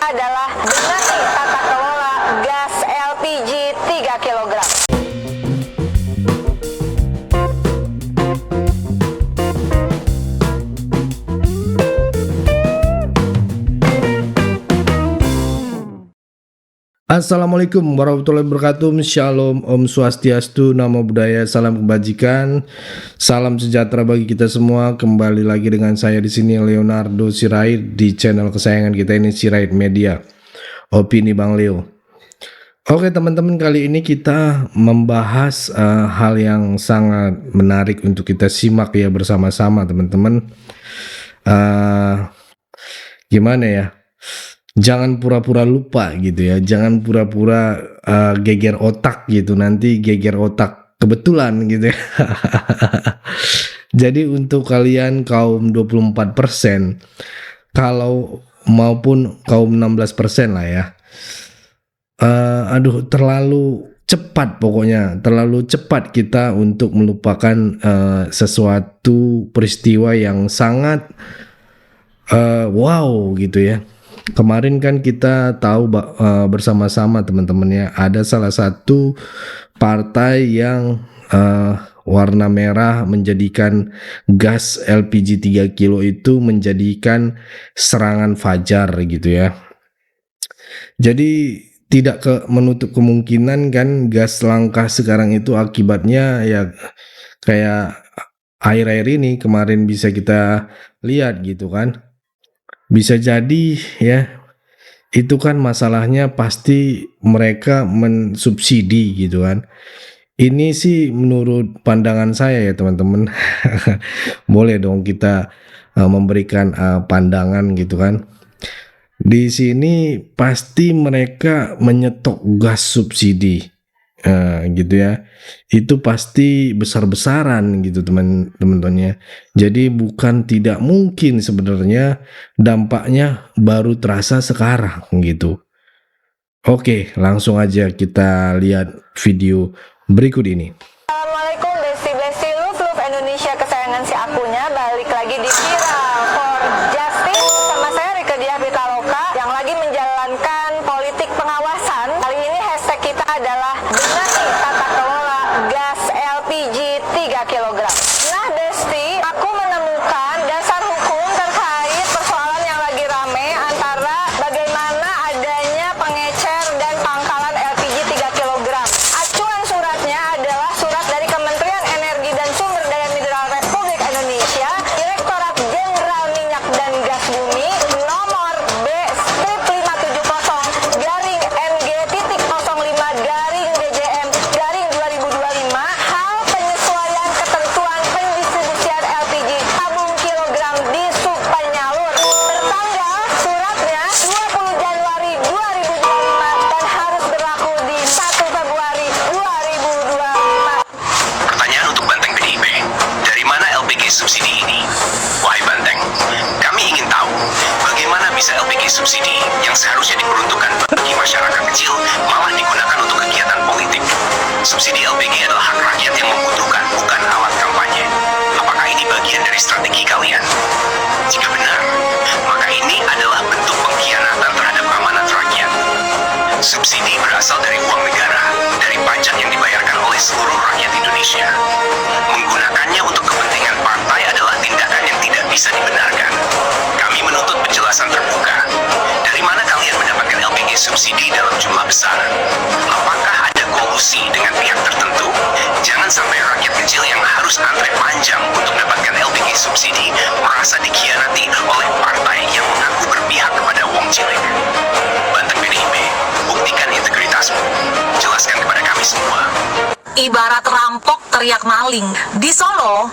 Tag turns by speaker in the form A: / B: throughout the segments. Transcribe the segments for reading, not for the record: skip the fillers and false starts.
A: adalah benahi tata kelola gas LPG 3 kg.
B: Assalamualaikum warahmatullahi wabarakatuh. Shalom, Om Swastiastu, Namo Buddhaya, salam kebajikan, salam sejahtera bagi kita semua. Kembali lagi dengan saya di sini Leonardo Sirait di channel kesayangan kita ini, Sirait Media. Opini Bang Leo. Oke teman-teman, kali ini kita membahas hal yang sangat menarik untuk kita simak ya bersama-sama teman-teman. Gimana ya? Jangan pura-pura lupa gitu ya, jangan pura-pura geger otak gitu, nanti geger otak kebetulan gitu ya. Jadi untuk kalian kaum 24%, kalau maupun kaum 16% lah ya, terlalu cepat, pokoknya terlalu cepat kita untuk melupakan sesuatu peristiwa yang sangat wow gitu ya. Kemarin kan kita tahu bersama-sama teman-teman ya, ada salah satu partai yang warna merah menjadikan gas LPG 3 kilo itu menjadikan serangan fajar gitu ya. Jadi tidak menutup kemungkinan kan gas langka sekarang itu akibatnya ya kayak air-air ini kemarin bisa kita lihat gitu kan. Bisa jadi ya, itu kan masalahnya pasti mereka mensubsidi gitu kan. Ini sih menurut pandangan saya ya teman-teman. Boleh dong kita memberikan pandangan gitu kan. Di sini pasti mereka menyetok gas subsidi gitu ya. Itu pasti besar-besaran gitu teman-temannya. Jadi bukan tidak mungkin sebenarnya dampaknya baru terasa sekarang gitu. Oke, langsung aja kita lihat video berikut ini.
A: Assalamualaikum Besti Love Indonesia kesayangan si akunya, balik lagi di Viral for Justice sama saya Rike Diah Pitaloka yang lagi menjalankan politik pengawasan. Kali ini hashtag kita adalah benahi tata kelola gas LPG 3 kg. Nah Besti, aku menemukan dasar hukum terkait persoalan yang lagi rame antara bagaimana adanya pengecer dan pangkalan LPG 3 kg. Acuan suratnya adalah surat dari Kementerian Energi dan Sumber Daya Mineral Republik Indonesia, Direktorat Jenderal Minyak dan Gas Bumi, nomor B/MG.05/DJM/2025, hal penyesuaian ketentuan pendistribusian LPG tabung kilogram di sub penyalur. Bertanggal suratnya 20 Januari 2025 dan harus berlaku di 1 Februari 2025.
C: Pertanyaan untuk Banteng PDIP, dari mana LPG subsidi ini? Wahai Banteng, kami ingin tahu bagaimana bisa LPG subsidi yang seharusnya diperuntukkan bagi masyarakat kecil malah digunakan untuk kegiatan politik. Subsidi LPG adalah hak rakyat yang membutuhkan, bukan alat kampanye. Apakah ini bagian dari strategi kalian? Jika benar, maka ini adalah bentuk pengkhianatan terhadap amanat rakyat. Subsidi berasal dari uang negara, dari pajak yang dibayarkan oleh seluruh rakyat Indonesia. Menggunakannya untuk kepentingan partai adalah tindakan yang tidak bisa dibenarkan. Kami menuntut penjelasan terbuka. Dari mana kalian mendapatkan LPG subsidi dalam jumlah besar? Apakah ada kolusi dengan pihak tertentu? Jangan sampai rakyat kecil yang harus antre panjang untuk mendapatkan LPG subsidi merasa dikhianati oleh partai yang mengaku berpihak kepada wong cilik. Banteng PDIP, buktikan integritasmu. Jelaskan kepada kami semua.
D: Ibarat rampok teriak maling. Di Solo,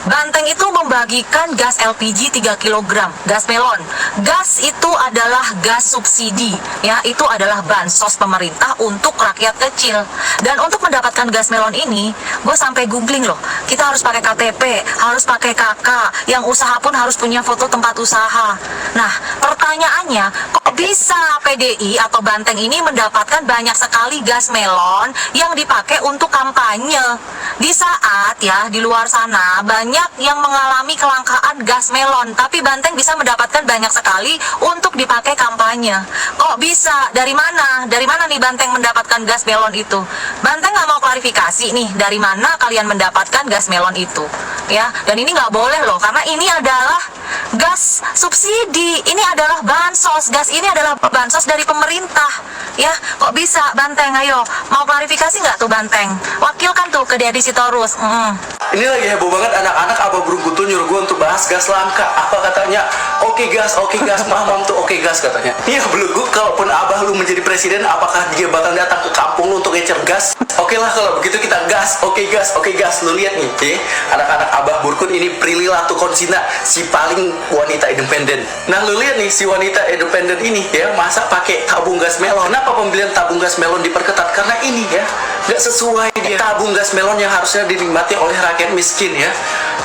D: Banteng itu membagikan gas LPG 3 kg, gas melon. Gas itu adalah gas subsidi, ya, itu adalah bansos pemerintah untuk rakyat kecil. Dan untuk mendapatkan gas melon ini, gue sampai googling loh. Kita harus pakai KTP, harus pakai KK, yang usaha pun harus punya foto tempat usaha. Nah, pertanyaannya, kok bisa PDI atau Banteng ini mendapatkan banyak sekali gas melon yang dipakai untuk kampanye? Di saat ya di luar sana banyak banyak yang mengalami kelangkaan gas melon, tapi Banteng bisa mendapatkan banyak sekali untuk dipakai kampanye. Kok bisa? Dari mana? Dari mana nih Banteng mendapatkan gas melon itu? Banteng nggak mau klarifikasi nih, dari mana kalian mendapatkan gas melon itu? Ya, dan ini nggak boleh loh, karena ini adalah gas subsidi, ini adalah bansos, gas ini adalah bansos dari pemerintah. Ya, kok bisa Banteng? Ayo, mau klarifikasi nggak tuh Banteng? Wakilkan tuh ke Deddy Sitorus.
E: Ini lagi heboh banget anak-anak Abah Burung Kutul nyuruh gue untuk bahas gas langka. Apa katanya? Oke gas, mamam tuh oke gas katanya. Iya belegu, kalaupun Abah lu menjadi presiden, apakah dia bakal datang ke kampung lu untuk ngecer gas? Oke lah kalau begitu kita gas, oke gas. Lu lihat nih, anak-anak Abah Burkut ini Prilly Latukonsina, si paling wanita independen. Nah lu lihat nih si wanita independen ini ya, masa pakai tabung gas melon. Kenapa pembelian tabung gas melon diperketat? Karena ini ya, nggak sesuai dia. Tabung gas melon yang harusnya dinikmati oleh rakyat miskin ya,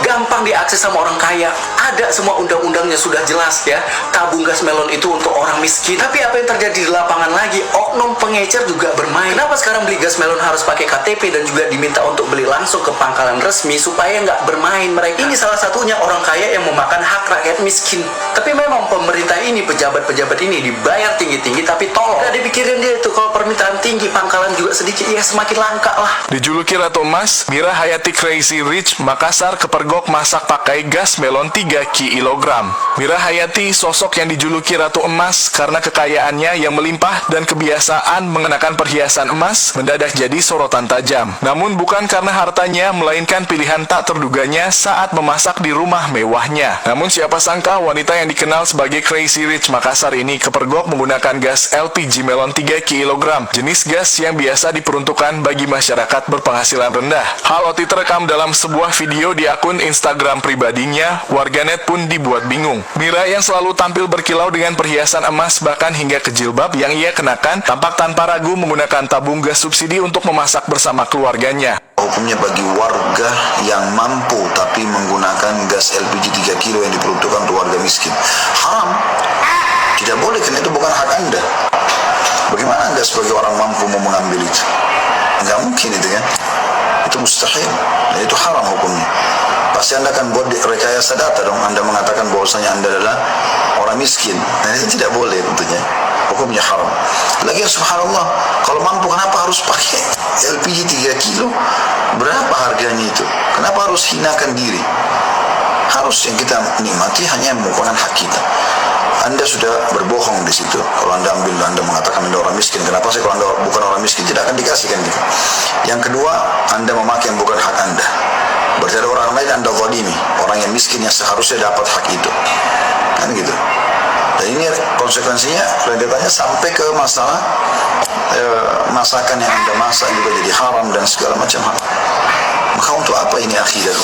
E: gampang diakses sama orang kaya. Ada semua undang-undangnya sudah jelas ya. Tabung gas melon itu untuk orang miskin. Tapi apa yang terjadi di lapangan lagi? Oknum pengecer juga bermain. Kenapa sekarang beli gas melon harus pakai KTP dan juga diminta untuk beli langsung ke pangkalan resmi supaya nggak bermain mereka? Ini salah satunya orang kaya yang memakan hak rakyat miskin. Tapi memang pemerintah ini, pejabat-pejabat ini dibayar tinggi-tinggi tapi tolong nggak dipikirin dia itu kalau permintaan tinggi, pangkalan juga sedikit, ya semakin langka lah.
F: Dijuluki Ratu Emas, Mira Hayati Crazy Rich Makassar kepergok masak pakai gas melon 3 kilogram. Mira Hayati sosok yang dijuluki Ratu Emas karena kekayaannya yang melimpah dan kebiasaan mengenakan perhiasan emas mendadak jadi sorotan tajam. Namun bukan karena hartanya, melainkan pilihan tak terduganya saat memasak di rumah mewahnya. Namun siapa sangka wanita yang dikenal sebagai Crazy Rich Makassar ini kepergok menggunakan gas LPG melon 3 kilogram, jenis gas yang biasa diperuntukkan bagi masyarakat berpenghasilan rendah. Hal itu terekam dalam sebuah video di akun Instagram pribadinya. Warganet pun dibuat bingung. Mira yang selalu tampil berkilau dengan perhiasan emas bahkan hingga ke jilbab yang ia kenakan, tampak tanpa ragu menggunakan tabung gas subsidi untuk memasak bersama keluarganya.
G: Hukumnya bagi warga yang mampu tapi menggunakan gas LPG 3 kilo yang diperuntukkan untuk warga miskin haram. Tidak boleh, karena itu bukan hak Anda. Bagaimana Anda sebagai orang mampu mau mengambil itu? Nggak mungkin itu kan. Itu mustahil. Dan itu haram hukumnya. Pasti Anda akan buat rekayasa data dong. Anda mengatakan bahwasanya Anda adalah orang miskin. Nah itu tidak boleh tentunya. Hukumnya haram. Lagian subhanallah, kalau mampu kenapa harus pakai LPG 3 kilo? Berapa harganya itu? Kenapa harus hinakan diri? Harus yang kita nikmati hanya yang merupakan hak kita. Anda sudah berbohong di situ. Kalau Anda ambil, Anda mengatakan Anda orang miskin. Kenapa sih kalau Anda bukan orang miskin tidak akan dikasihkan gitu? Yang kedua, Anda memakai yang bukan hak Anda. Berarti ada orang lain Anda zalimi, orang yang miskin yang seharusnya dapat hak itu. Kan gitu. Dan ini konsekuensinya rentetannya sampai ke masalah masakan yang Anda masak juga jadi haram dan segala macam hal. Maka untuk apa ini akidah?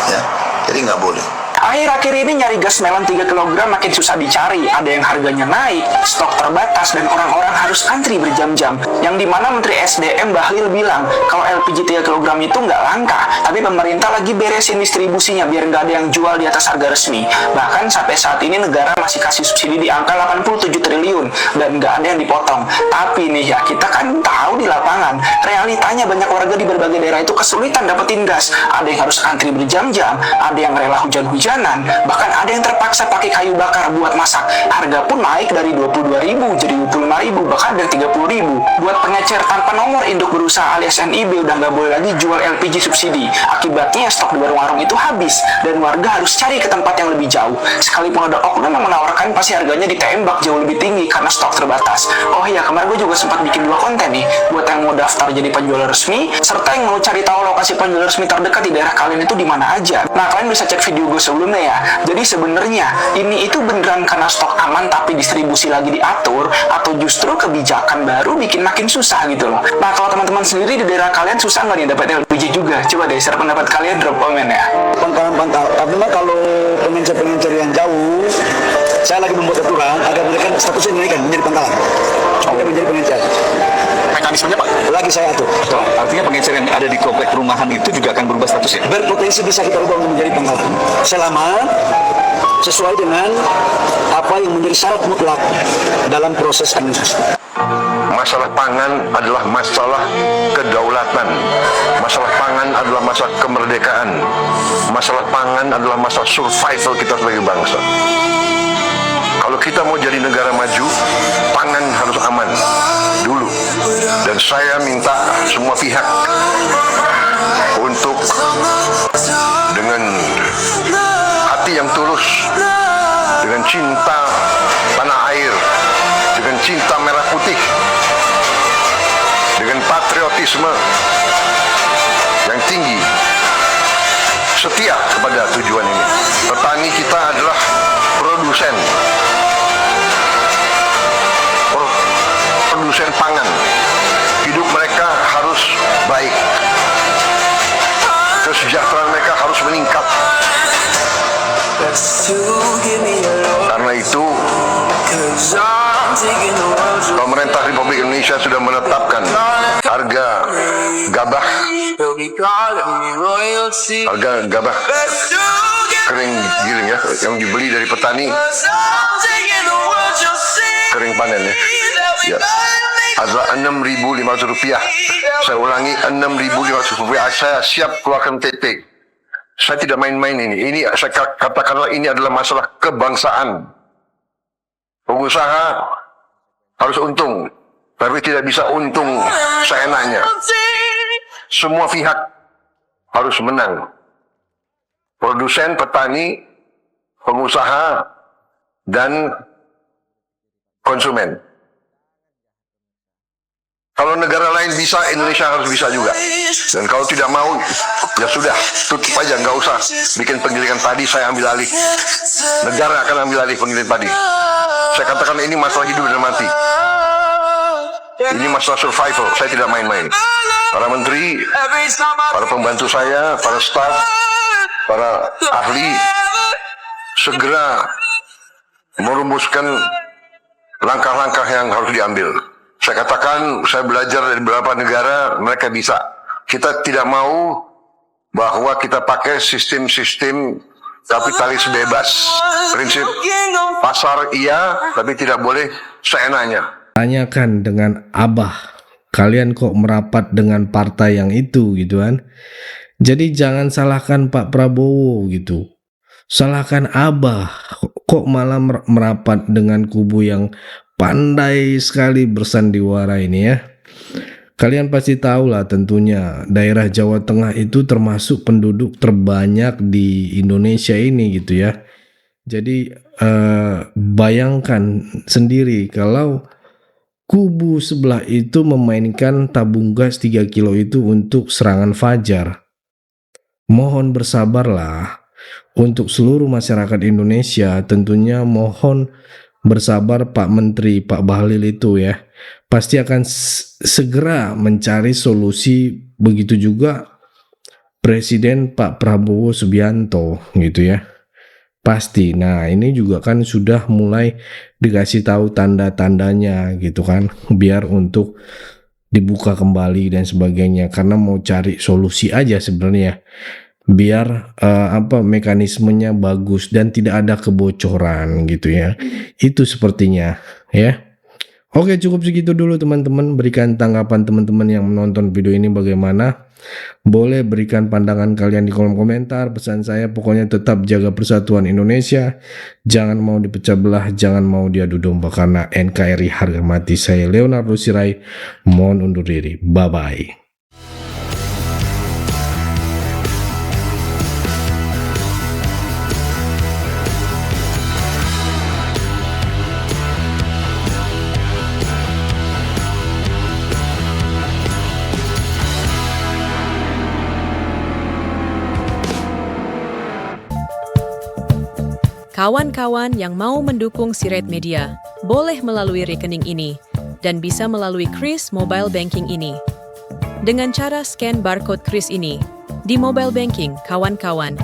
G: Ya, jadi nggak boleh.
H: Akhir-akhir ini nyari gas melon 3 kg makin susah dicari. Ada yang harganya naik, stok terbatas, dan orang-orang harus antri berjam-jam. Yang dimana Menteri SDM Bahlil bilang kalau LPG 3 kg itu nggak langka, tapi pemerintah lagi beresin distribusinya biar nggak ada yang jual di atas harga resmi. Bahkan sampai saat ini negara masih kasih subsidi di angka 87 triliun dan nggak ada yang dipotong. Tapi nih ya, kita kan tahu di lapangan realitanya banyak warga di berbagai daerah itu kesulitan dapetin gas. Ada yang harus antri berjam-jam, ada yang rela hujan-hujan, bahkan ada yang terpaksa pakai kayu bakar buat masak. Harga pun naik dari 22.000 jadi 25.000, bahkan ada 30.000. Buat pengecer tanpa nomor induk berusaha alias NIB udah nggak boleh lagi jual LPG subsidi. Akibatnya stok di warung-warung itu habis dan warga harus cari ke tempat yang lebih jauh. Sekalipun ada oknum yang menawarkan, pasti harganya ditembak jauh lebih tinggi karena stok terbatas. Oh iya, kemarin gue juga sempat bikin 2 konten nih buat yang mau daftar jadi penjual resmi serta yang mau cari tahu lokasi penjual resmi terdekat di daerah kalian itu di mana aja. Nah, kalian bisa cek video gue sebelumnya ya. Jadi sebenarnya ini itu beneran karena stok aman tapi distribusi lagi diatur, atau justru kebijakan baru bikin makin susah gitu loh. Nah, kalau teman-teman sendiri di daerah kalian susah nggak nih dapat LPG juga? Coba deh share pendapat kalian, drop komen ya.
I: Pantau. Karena kalau pengencer-pengencer yang jauh, saya lagi membuat aturan agar mereka statusnya dinaikkan menjadi pangkalan. Menjadi pengencer.
J: Mekanismenya Pak?
I: Lagi saya atur.
J: Artinya pengecer yang ada di komplek perumahan itu juga akan berubah statusnya?
I: Berpotensi bisa kita ubah menjadi pangkalan. Selama sesuai dengan apa yang menjadi syarat mutlak dalam proses administrasi.
K: masalah pangan adalah masalah kedaulatan. Masalah pangan adalah masalah kemerdekaan. Masalah pangan adalah masalah survival kita sebagai bangsa. Kalau kita mau jadi negara maju, pangan harus aman dulu. Dan saya minta semua pihak untuk dengan hati yang tulus, dengan cinta tanah air, dengan cinta merah putih, dengan patriotisme yang tinggi, setia kepada tujuan ini. Petani kita adalah produsen pangan. Hidup mereka harus baik, kesejahteraan mereka harus meningkat. Karena itu, pemerintah Republik Indonesia sudah menetapkan harga gabah kering giling ya, yang dibeli dari petani kering panen ya, adalah Rp6.500. Saya ulangi, Rp6.500. Saya siap keluarkan TP. Saya tidak main-main ini. Ini saya katakanlah ini adalah masalah kebangsaan. Pengusaha harus untung, tapi tidak bisa untung seenaknya. Semua pihak harus menang. Produsen, petani, pengusaha, dan konsumen. Kalau negara lain bisa, Indonesia harus bisa juga. Dan kalau tidak mau, ya sudah, tutup aja, nggak usah bikin penggilingan padi, saya ambil alih. Negara akan ambil alih penggilingan padi. Saya katakan ini masalah hidup dan mati. Ini masalah survival, saya tidak main-main. Para menteri, para pembantu saya, para staf, para ahli, segera merumuskan langkah-langkah yang harus diambil. Saya katakan, saya belajar dari beberapa negara, mereka bisa. Kita tidak mau bahwa kita pakai sistem-sistem kapitalis bebas. Prinsip pasar iya, tapi tidak boleh seenaknya.
B: Tanyakan dengan Abah, kalian kok merapat dengan partai yang itu gitu kan. Jadi jangan salahkan Pak Prabowo gitu. Salahkan Abah, kok malah merapat dengan kubu yang pandai sekali bersandiwara ini ya. Kalian pasti tahu lah tentunya daerah Jawa Tengah itu termasuk penduduk terbanyak di Indonesia ini gitu ya. Jadi bayangkan sendiri kalau kubu sebelah itu memainkan tabung gas 3 kilo itu untuk serangan fajar. Mohon bersabarlah untuk seluruh masyarakat Indonesia, tentunya mohon bersabar Pak Menteri, Pak Bahlil itu ya. Pasti akan segera mencari solusi, begitu juga Presiden Pak Prabowo Subianto gitu ya. Pasti. Nah, ini juga kan sudah mulai dikasih tahu tanda-tandanya gitu kan, biar untuk dibuka kembali dan sebagainya, karena mau cari solusi aja sebenarnya. Biar mekanismenya bagus dan tidak ada kebocoran gitu ya. Itu sepertinya ya. Oke, cukup segitu dulu teman-teman. Berikan tanggapan teman-teman yang menonton video ini bagaimana. Boleh berikan pandangan kalian di kolom komentar. Pesan saya pokoknya tetap jaga persatuan Indonesia. Jangan mau dipecah belah, jangan mau diadu domba, karena NKRI harga mati. Saya Leonardo Sirait, mohon undur diri. Bye-bye.
L: Kawan-kawan yang mau mendukung Sirait Media, boleh melalui rekening ini, dan bisa melalui Kris Mobile Banking ini. Dengan cara scan barcode Kris ini, di mobile banking, kawan-kawan.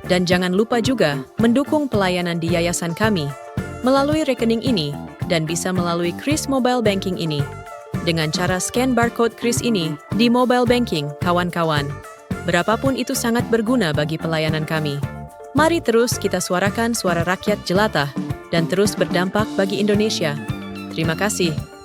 L: Dan jangan lupa juga mendukung pelayanan di yayasan kami melalui rekening ini dan bisa melalui Kris Mobile Banking ini. Dengan cara scan barcode Kris ini di mobile banking, kawan-kawan. Berapapun itu sangat berguna bagi pelayanan kami. Mari terus kita suarakan suara rakyat jelata dan terus berdampak bagi Indonesia. Terima kasih.